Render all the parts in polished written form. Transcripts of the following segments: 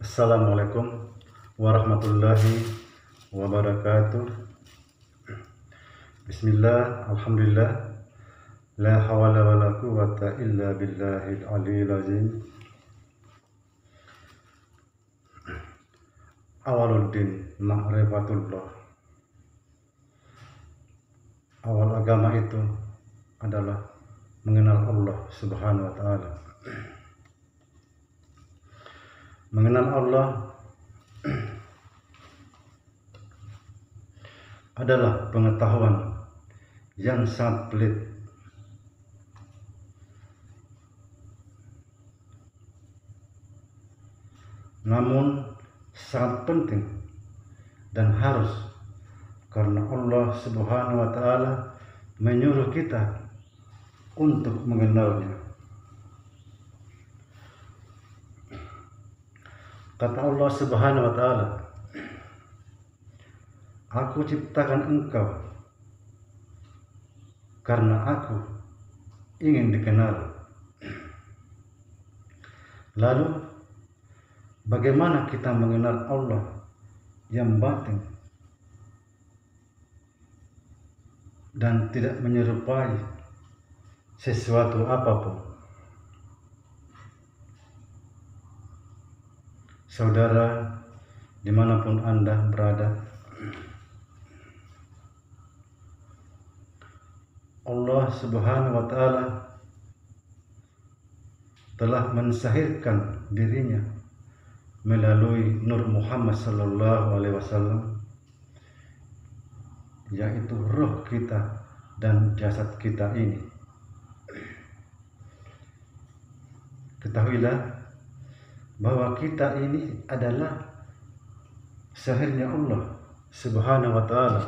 Assalamualaikum warahmatullahi wabarakatuh. Bismillah, alhamdulillah, la hawla wa la quwwata illa billahil aliyil azim. Awaluddin ma'rifatullah. Awal agama itu adalah mengenal Allah Subhanahu wa ta'ala. Mengenal Allah adalah pengetahuan yang sangat pelit, namun sangat penting dan harus, karena Allah Subhanahu wa ta'ala menyuruh kita untuk mengenalnya. Kata Allah Subhanahu wa ta'ala, Aku ciptakan engkau karena aku ingin dikenal. Lalu bagaimana kita mengenal Allah yang batin dan tidak menyerupai sesuatu apapun? Saudara, dimanapun Anda berada, Allah Subhanahu wa ta'ala telah mensahirkan dirinya melalui Nur Muhammad sallallahu alaihi wasallam, yaitu roh kita dan jasad kita ini. Ketahuilah bahwa kita ini adalah sahirnya Allah Subhanahu wa ta'ala.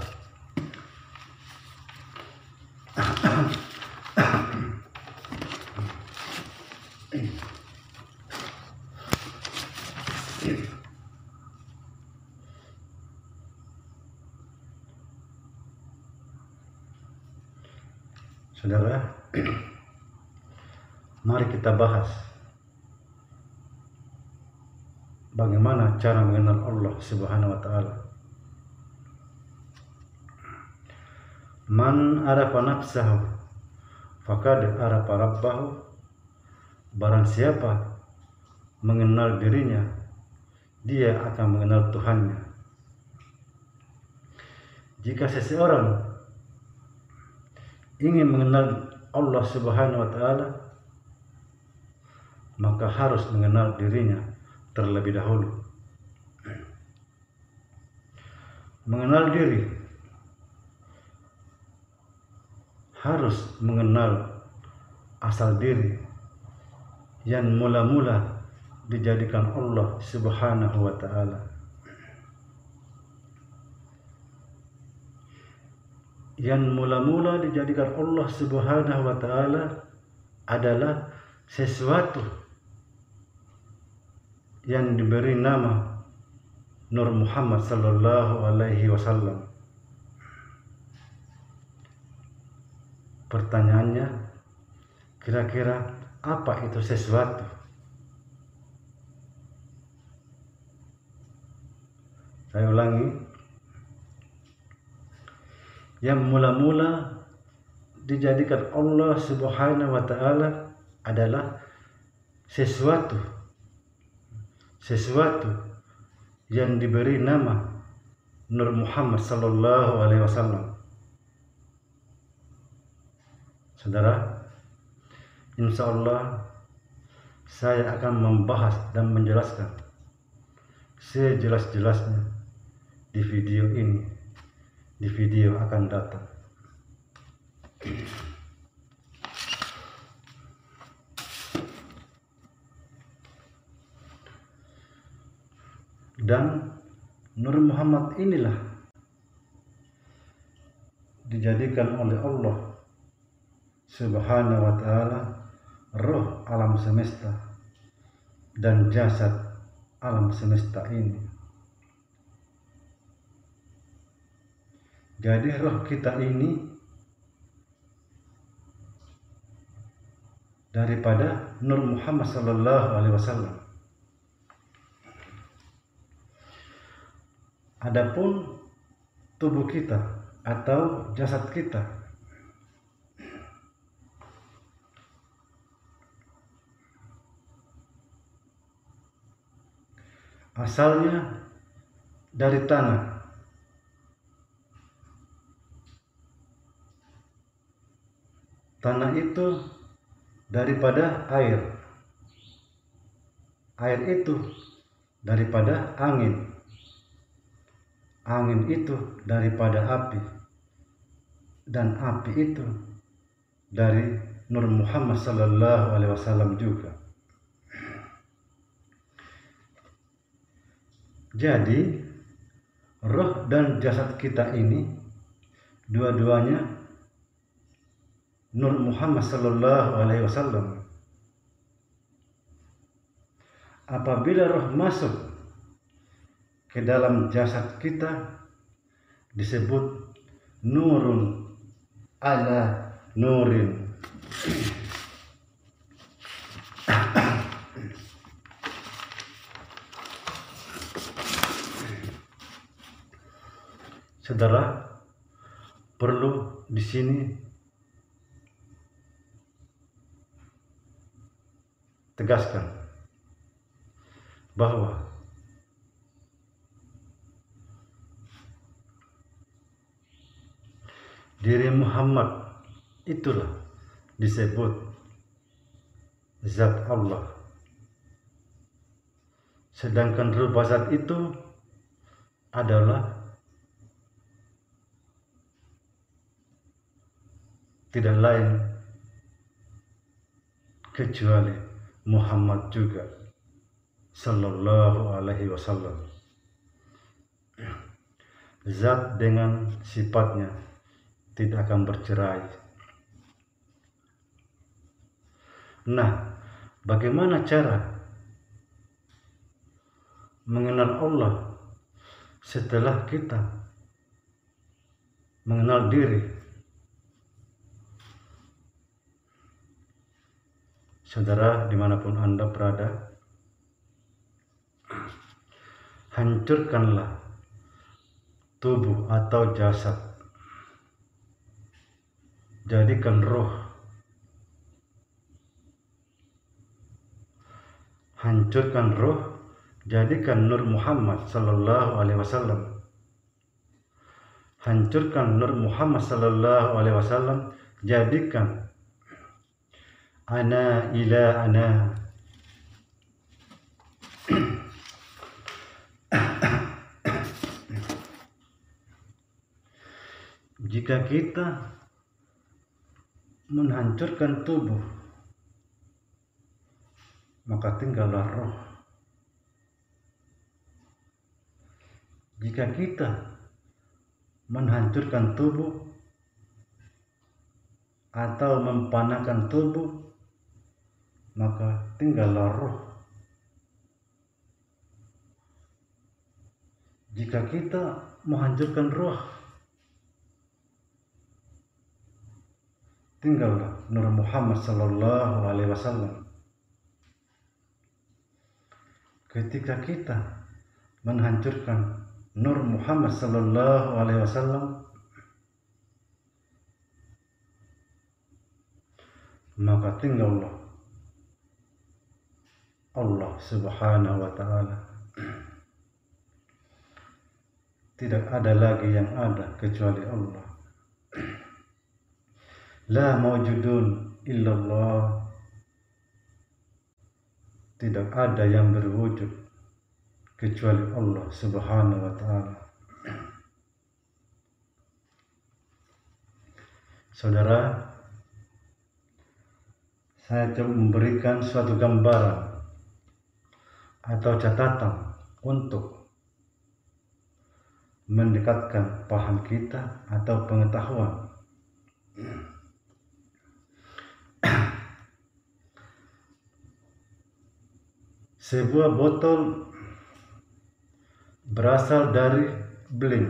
Saudara, mari kita bahas bagaimana cara mengenal Allah Subhanahu wa ta'ala. Man arafa nafsahu faqad arafa rabbahu. Barang siapa mengenal dirinya, dia akan mengenal Tuhannya. Jika seseorang ingin mengenal Allah Subhanahu wa ta'ala, maka harus mengenal dirinya terlebih dahulu. Mengenal diri harus mengenal asal diri yang mula-mula dijadikan Allah Subhanahu wa ta'ala. Yang mula-mula dijadikan Allah Subhanahu wa ta'ala adalah sesuatu yang diberi nama Nur Muhammad sallallahu alaihi wasallam. Pertanyaannya, kira-kira apa itu sesuatu? Saya ulangi, yang mula-mula dijadikan Allah Subhanahu wa ta'ala adalah sesuatu yang diberi nama Nur Muhammad sallallahu alaihi wasallam. Saudara, insya Allah saya akan membahas dan menjelaskan sejelas-jelasnya di video ini, di video akan datang. Dan Nur Muhammad inilah dijadikan oleh Allah Subhanahu wa ta'ala roh alam semesta dan jasad alam semesta ini. Jadi roh kita ini daripada Nur Muhammad sallallahu alaihi wasallam. Adapun tubuh kita atau jasad kita asalnya dari tanah. Tanah itu daripada air. Air itu daripada angin. Angin itu daripada api. Dan api itu dari Nur Muhammad sallallahu alaihi wasallam juga. Jadi roh dan jasad kita ini dua-duanya Nur Muhammad sallallahu alaihi wasallam. Apabila roh masuk ke dalam jasad kita disebut nurun ala nurin. Saudara, perlu di sini tegaskan bahwa diri Muhammad itulah disebut zat Allah, sedangkan rubah zat itu adalah tidak lain kecuali Muhammad juga sallallahu alaihi wasallam. Zat dengan sifatnya tidak akan bercerai. Nah, bagaimana cara mengenal Allah setelah kita mengenal diri? Saudara, dimanapun Anda berada, hancurkanlah tubuh atau jasad, jadikan roh. Hancurkan roh, jadikan Nur Muhammad sallallahu alaihi wasallam. Hancurkan Nur Muhammad sallallahu alaihi wasallam, jadikan ana ila ana. Jika kita menghancurkan tubuh, maka tinggallah roh. Jika kita menghancurkan tubuh atau mempanahkan tubuh, maka tinggallah roh. Jika kita menghancurkan roh, tinggallah Nur Muhammad sallallahu alaihi wasallam. Ketika kita menghancurkan Nur Muhammad sallallahu alaihi wasallam, maka tinggallah Allah subhanahu wa ta'ala. Tidak ada lagi yang ada kecuali Allah. La mawjudun illallah. Tidak ada yang berwujud kecuali Allah subhanahu wa ta'ala. Saudara, saya coba memberikan suatu gambaran atau catatan untuk mendekatkan paham kita atau pengetahuan. Sebuah botol berasal dari beling.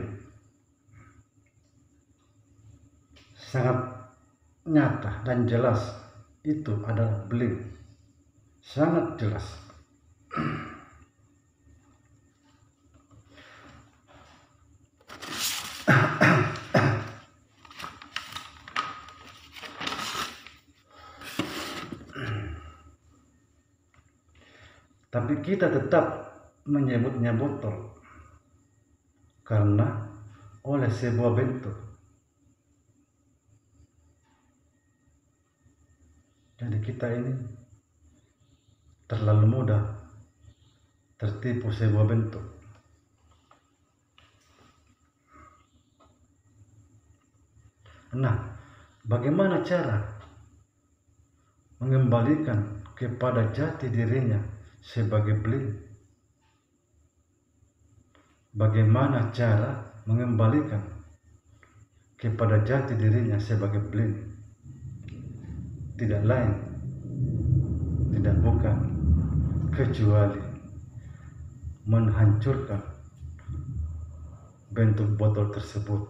Sangat nyata dan jelas itu adalah beling. Sangat jelas. Tapi kita tetap menyebutnya botol karena oleh sebuah bentuk. Jadi kita ini terlalu mudah tertipu sebuah bentuk. Nah, bagaimana cara mengembalikan kepada jati dirinya sebagai beling? Bagaimana cara mengembalikan kepada jati dirinya sebagai beling? Tidak lain, tidak bukan, kecuali menghancurkan bentuk botol tersebut.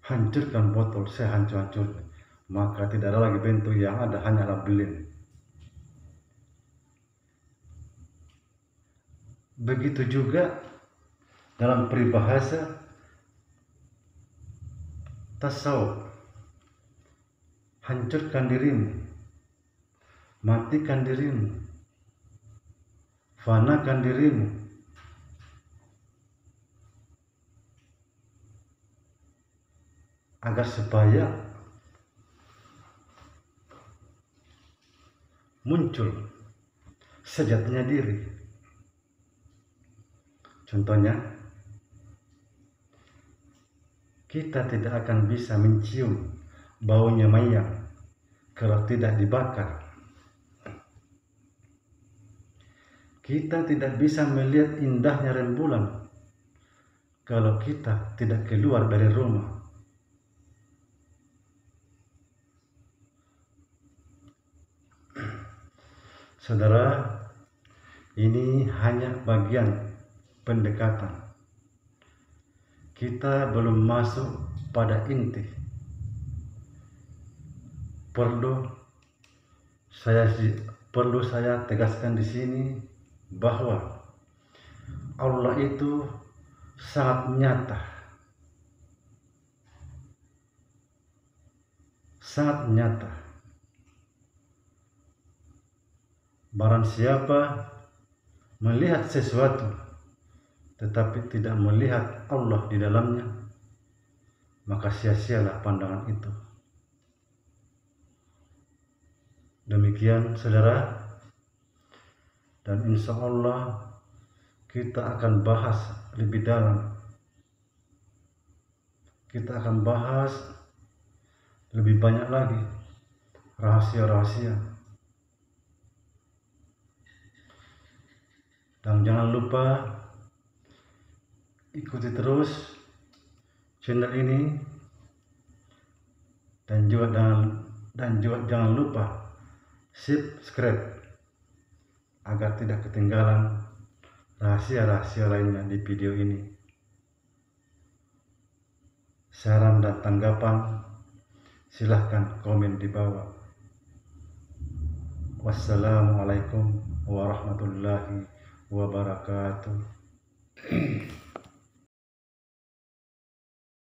Hancurkan botol sehancur-hancurnya, maka tidak ada lagi bentuk, yang ada hanyalah beling. Begitu juga dalam peribahasa tasawuf. Hancurkan dirimu, matikan dirimu, fanakan dirimu, agar supaya muncul sejatinya diri. Contohnya, kita tidak akan bisa mencium baunya mayang kalau tidak dibakar. Kita tidak bisa melihat indahnya rembulan kalau kita tidak keluar dari rumah. Saudara, ini hanya bagian pendekatan. Kita belum masuk pada inti. Perlu saya tegaskan di sini bahwa Allah itu sangat nyata. Sangat nyata. Barang siapa melihat sesuatu tetapi tidak melihat Allah di dalamnya, maka sia-sialah pandangan itu. Demikian saudara, dan insya Allah kita akan bahas lebih dalam. Kita akan bahas lebih banyak lagi rahasia-rahasia. Dan jangan lupa ikuti terus channel ini, dan juga jangan lupa subscribe agar tidak ketinggalan rahasia-rahasia lainnya di video ini. Saran dan tanggapan silahkan komen di bawah. Wassalamualaikum warahmatullahi wabarakatuh.